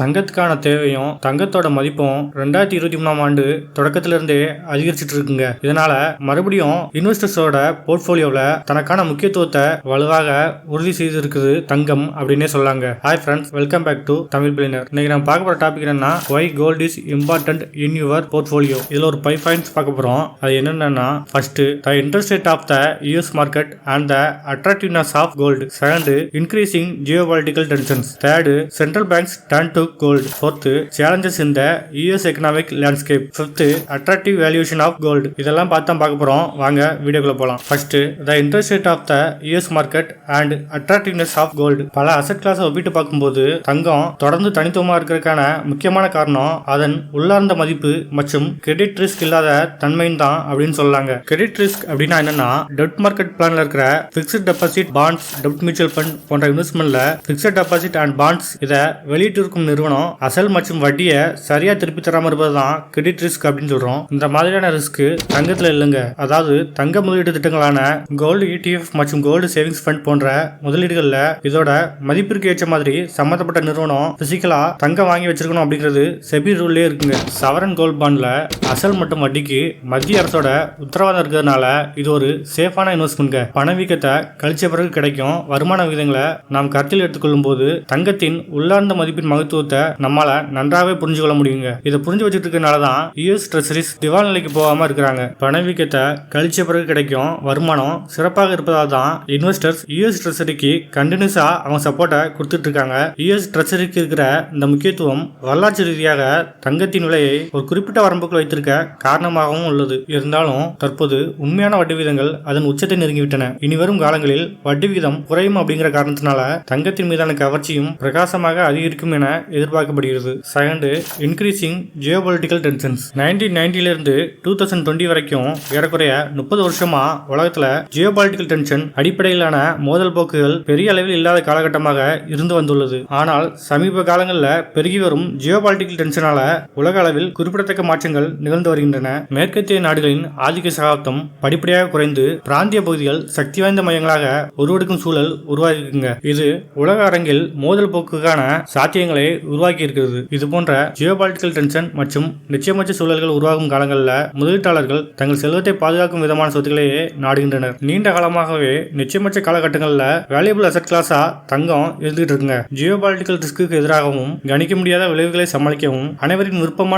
தங்கத்துக்கான தேவையும் தங்கத்தோட மதிப்பும் 2023ஆம் ஆண்டு தொடக்கத்திலிருந்தே அதிகரிச்சுட்டு இருக்குங்க. இதனால மறுபடியும் இன்வெஸ்டர்ஸோட போர்ட்போலியோவில் தனக்கான முக்கியத்துவத்தை வலுவாக உறுதி செய்திருக்குது தங்கம் அப்படின்னே சொல்லாங்க. Hi friends, welcome back to Tamil planner. இன்னைக்கு நம்ம பார்க்க போற டாபிக் என்னன்னா why gold is important in your portfolio. இதுல ஒரு 5 பாயிண்ட்ஸ் பார்க்க போறோம். அது என்னன்னா first, the interest rate of the US market and the attractiveness of gold. Second, increasing geopolitical tensions. Third, central banks turn to gold. Fourth, challenges in the US economic landscape. Fifth, attractive valuation of gold. இதெல்லாம் பார்க்க போறோம். வாங்க வீடியோக்குள்ள போலாம். First, the interest rate of the US market and attractiveness of gold. பல asset கிளாஸை ஒப்பிட்டு பார்க்கும்போது தங்கம் தொடர்ந்து தனித்துவமா இருக்கிறதுக்கான முக்கியமான காரணம் அதன் உள்ளார்ந்த மதிப்பு மற்றும் கிரெடிட் ரிஸ்க் இல்லாத தன்மையும் தான் அப்படின்னு சொல்லலாங்க. கிரெடிட் ரிஸ்க் அப்படின்னா என்னன்னா, டெப்ட் மார்க்கெட் பிளான்ல இருக்கிற பிக்ஸ்ட் டெபாசிட், பாண்ட்ஸ், டெப்ட் மியூச்சுவல் ஃபண்ட் போன்ற இன்வெஸ்ட்மெண்ட்ல பிக்ஸ்ட் டெபாசிட் அண்ட் பாண்ட்ஸ் இதை வெளியிட்டு இருக்கும் நிறுவனம் அசல் மற்றும் வட்டியை சரியா திருப்பி தராம இருப்பதுதான் கிரெடிட் ரிஸ்க் அப்படின்னு சொல்றோம். இந்த மாதிரியான ரிஸ்க் தங்கத்துல இல்லைங்க. அதாவது தங்க முதலீடு திட்டங்களான கோல்டு ETF மற்றும் கோல்டு சேவிங்ஸ் ஃபண்ட் போன்ற முதலீடுகள்ல இதோட மதிப்பிற்கு ஏற்ற மாதிரி சம்பந்தப்பட்ட நிறுவனம் பிசிக்கலா தங்கம் வாங்கி வச்சிருக்கணும் அப்படிங்கிறது செபி ரூல்லே இருக்குங்க. சவரன் கோல்ட் பாண்ட்ல அசல் மற்றும் வட்டிக்கு மத்திய அரசோட உத்தரவாதம் இருக்கிறதுனால இது ஒரு சேஃபான இன்வெஸ்ட்மெண்ட்ங்க. பணவீக்கத்தை கழிச்ச பிறகு கிடைக்கும் வருமான விகிதங்களை நாம் கருத்தில் எடுத்துக்கொள்ளும் போது தங்கத்தின் உள்ளார்ந்த மதிப்பின் மகத்துவத்தை நம்மால நன்றாகவே புரிஞ்சு கொள்ள முடியுங்க. இதை புரிஞ்சு வச்சுட்டு இருக்கனாலதான் யூஎஸ் ட்ரெஷரிஸ் திவால் நிலைக்கு போகாம இருக்கிறாங்க. பணவீக்கத்தை கழிச்ச பிறகு கிடைக்கும் வருமானம் சிறப்பாக இருப்பதால் தான் இன்வெஸ்டர்ஸ் யூஎஸ் ட்ரெஷரிக்கு கண்டினியூஸா அவங்க சப்போர்ட்டை கொடுத்துட்டு இருக்காங்க. யூஎஸ் ட்ரெஷரிக்கு இருக்கிற இந்த முக்கியத்துவம் வரலாற்று ரீதியாக தங்கத்தின் விலையை ஒரு குறிப்பிட்ட வரம்புக்குள் வைத்திருக்க காரணமாகவும் உள்ளது. இருந்தாலும் தற்போது உண்மையான வட்டி விகிதங்கள் அதன் உச்சத்தை நெருங்கிவிட்டன. இனி வரும் காலங்களில் வட்டி விகிதம் குறையும் அப்படிங்கிற காரணத்தினால தங்கத்தின் மீதான கவர்ச்சியும் பிரகாசமாக அதிகரிக்கும் என எதிர்பார்க்கப்படுகிறது. Second, increasing geopolitical tensions. 1990 இருந்து 2020 வரைக்கும் ஏறக்குறைய 30 வருஷமா உலகத்துல ஜியோபொலிட்டிக்கல் டென்ஷன் அடிப்படையிலான மோதல் போக்குகள் பெரிய அளவில் இல்லாத காலகட்டமாக இருந்து வந்துள்ளது. ஆனால் சமீப காலங்களில் பெருகி வரும் ஜியோபொலிட்டிக்கல் டென்ஷனால உலக அளவில் குறிப்பிடத்தக்க மாற்றங்கள் நிகழ்ந்து வருகின்றன. மேற்கத்திய நாடுகளின் ஆதிக்க சகாப்தம் படிப்படியாக குறைந்து பிராந்திய பகுதிகள் சக்தி வாய்ந்த மையங்களாக உருவெடுக்கும் சூழல் உருவாகிருக்குங்க. இது உலக அரங்கில் மோதல் போக்குக்கான சாத்தியங்களை உருவாக்கி இருக்கிறது. இது போன்ற ஜியோபாலிட்டிக்கல் டென்ஷன் மற்றும் நிச்சயமற்ற சூழல்கள் உருவாகும் காலங்களில் முதலீட்டாளர்கள் தங்கள் செல்வத்தை பாதுகாக்கும் விதமான சொத்துக்களையே நாடுகின்றனர். நீண்ட காலமாகவே நிச்சயமற்ற காலகட்டங்களில் வேல்யூபிள் அசெட் கிளாஸா தங்கம் இருந்துகிட்டு இருக்குங்க. ஜியோபாலிட்டிக்கல் ரிஸ்க்கு எதிராகவும் கணிக்க முடியாத விளைவுகளை சமாளிக்கவும் அனைவரின் விருப்பமான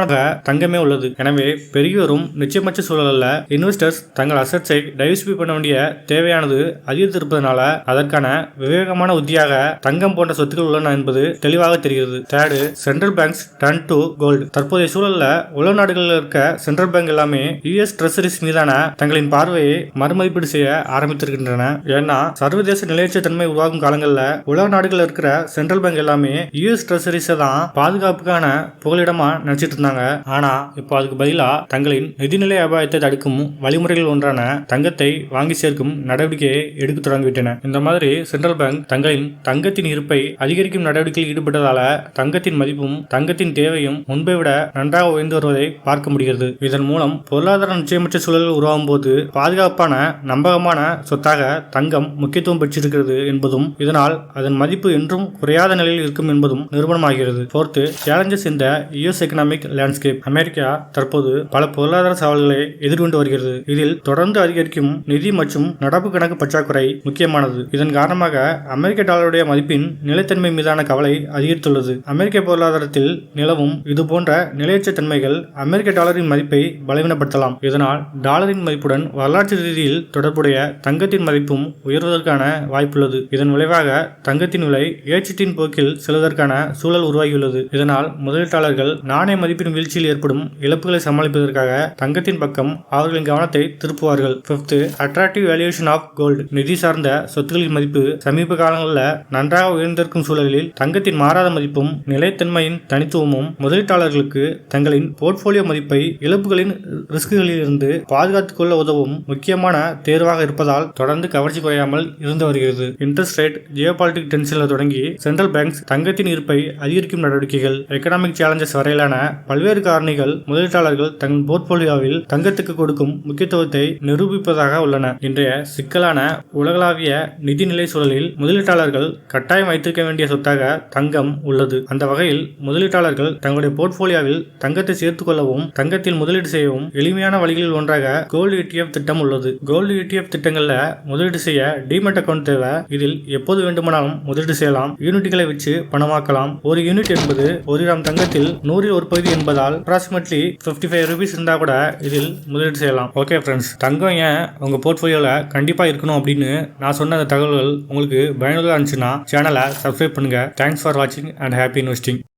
தங்கமே உள்ளது. எனவே பெருகி வரும் நிச்சயமற்ற சூழலில் இன்வெஸ்டர்ஸ் தங்கள் அசெட்ஸை டைவர்சிஃபை பண்ண வேண்டிய தேவையானது அதிகரித்திருப்பதனால அதற்கான விவேகமான உத்தியாக தங்கம் போன்ற சொத்துக்கள் உள்ளன என்பது தெளிவாக தெரிகிறது. Third, central banks turn to gold. தற்போதைய சூழல்ல உலக நாடுகளில் இருக்க சென்ட்ரல் பேங்க் எல்லாமே யூஎஸ் ட்ரெஷரிஸ் மீதான தங்களின் பார்வையை மறுமதிப்பீடு செய்ய ஆரம்பித்திருக்கின்றன. ஏன்னா சர்வதேச நிலையற்ற தன்மை உருவாகும் காலங்களில் உலக நாடுகளில் இருக்கிற சென்ட்ரல் பேங்க் எல்லாமே யூஎஸ் ட்ரெஷரிஸை தான் பாதுகாப்புக்கான புகலிடமா நினைச்சிட்டு இருந்தாங்க. ஆனா இப்போ அதுக்கு பதிலா தங்களின் நிதிநிலை அபாயத்தை தடுக்கும் வழிமுறைகள் ஒன்றான தங்கத்தை வாங்கி சேர்க்கும் நடவடிக்கையை எடுக்க தொடங்கிவிட்டன. இந்த மாதிரி சென்ட்ரல் பேங்க் தங்களின் தங்கத்தின் இருப்பை அதிகரிக்கும் நடவடிக்கையில் ஈடுபட்டதால தங்கத்தின் மதிப்பும் தங்கத்தின் தேவையும் முன்பை விட நன்றாக உயர்ந்து வருவதை பார்க்க முடிகிறது. இதன் மூலம் பொருளாதார நிச்சயமற்ற சூழல் உருவாகும் போது பாதுகாப்பான நம்பகமான சொத்தாக தங்கம் முக்கியத்துவம் பெற்றிருக்கிறது என்பதும் இதனால் அதன் மதிப்பு என்றும் குறையாத நிலையில் இருக்கும் என்பதும் நிரூபணமாகிறது. ஃபோர்த்து, சேலஞ்சஸ் இந்த யுஎஸ் எக்கனாமிக் லேண்ட்ஸ்கேப். அமெரிக்கா தற்போது பல பொருளாதார சவால்களை எதிர்கொண்டு வருகிறது. இதில் தொடர்ந்து அதிகரிக்கும் நிதி மற்றும் நடப்பு கணக்கு பற்றாக்குறை முக்கியமானது. இதன் காரணமாக அமெரிக்க டாலருடைய மதிப்பின் நிலைத்தன்மை மீதான கவலை அதிகரித்துள்ளது. அமெரிக்க பொருளாதாரத்தில் நிலவும் இதுபோன்ற நிலையற்ற தன்மைகள் அமெரிக்க டாலரின் மதிப்பை பலவீனப்படுத்தலாம். இதனால் டாலரின் மதிப்புடன் வரலாற்று ரீதியில் தொடர்புடைய தங்கத்தின் மதிப்பும் உயர்வதற்கான வாய்ப்புள்ளது. இதன் விளைவாக தங்கத்தின் விலை ஏற்றத்தின் போக்கில் செல்வதற்கான சூழல் உருவாகியுள்ளது. இதனால் முதலீட்டாளர்கள் நாணய மதிப்பின் வீழ்ச்சியில் ஏற்படும் இழப்புகளை சமாளிப்பதற்காக தங்கத்தின் பக்கம் அவர்களின் கவனத்தை திருப்புவார்கள். Fifth, attractive valuation of gold. நிதி சார்ந்த சொத்துக்களின் மதிப்பு சமீப காலங்களில் நன்றாக உயர்ந்திருக்கும் சூழலில் தங்கத்தின் மாறாத மதிப்பும் நிலைத்தன்மையின் தனித்துவமும் முதலீட்டாளர்களுக்கு தங்களின் போர்ட்போலியோ மதிப்பை இழப்புகளின் ரிஸ்குகளில் இருந்து பாதுகாத்துக் கொள்ள உதவும் முக்கியமான தேர்வாக இருப்பதால் தொடர்ந்து கவர்ச்சி குறையாமல் இருந்து வருகிறது. இன்ட்ரெஸ்ட் ரேட், ஜியோபாலிட்டிக் டென்ஷனில் தொடங்கி சென்ட்ரல் பேங்க்ஸ் தங்கத்தின் இருப்பை அதிகரிக்கும் நடவடிக்கைகள், எக்கனாமிக் சேலஞ்சஸ் வரையிலான பல்வேறு காரணிகள் முதலீட்டாளர்கள் தங்கள் போர்ட்போலியோவில் தங்கத்துக்கு கொடுக்கும் முக்கியத்துவத்தை நிரூபிப்பதாக உள்ளன. இன்றைய சிக்கலான உலகளாவிய நிதிநிலை சூழலில் முதலீட்டாளர்கள் கட்டாயம் வைத்திருக்க வேண்டிய சொத்தாக தங்கம் உள்ளது. அந்த வகையில் முதலீட்டாளர்கள் தங்களுடைய போர்ட்போலியோவில் தங்கத்தை சேர்த்துக் கொள்ளவும் தங்கத்தில் முதலீடு செய்யவும் எளிமையான வழிகளில் ஒன்றாக கோல்டு ETF திட்டம் உள்ளது. கோல்டு ETF திட்டங்கள்ல முதலீடு செய்ய டிமெட் அக்கவுண்ட் தேவை. இதில் எப்போது வேண்டுமானாலும் முதலீடு செய்யலாம். யூனிட்களை வச்சு பணமாக்கலாம். ஒரு யூனிட் என்பது 1 கிராம் தங்கத்தில் 100 ஒரு பகுதி என்பதால் அப்ராக்சிமேட்லி 55 ரூபீஸ் இருந்தா கூட இதில் முதலீடு செய்யலாம். ஓகே ஃப்ரெண்ட்ஸ், தங்கம் ஏன் உங்க போர்ட்போலியோல கண்டிப்பா இருக்கணும் அப்படின்னு நான் சொன்ன அந்த தகவல்கள் உங்களுக்கு பயனுள்ளதா இருந்துச்சுன்னா சேனலை சப்ஸ்கிரைப் பண்ணுங்க. தேங்க்ஸ் ஃபார் வாட்சிங் அண்ட் ஹாப்பி இன்வெஸ்டிங்.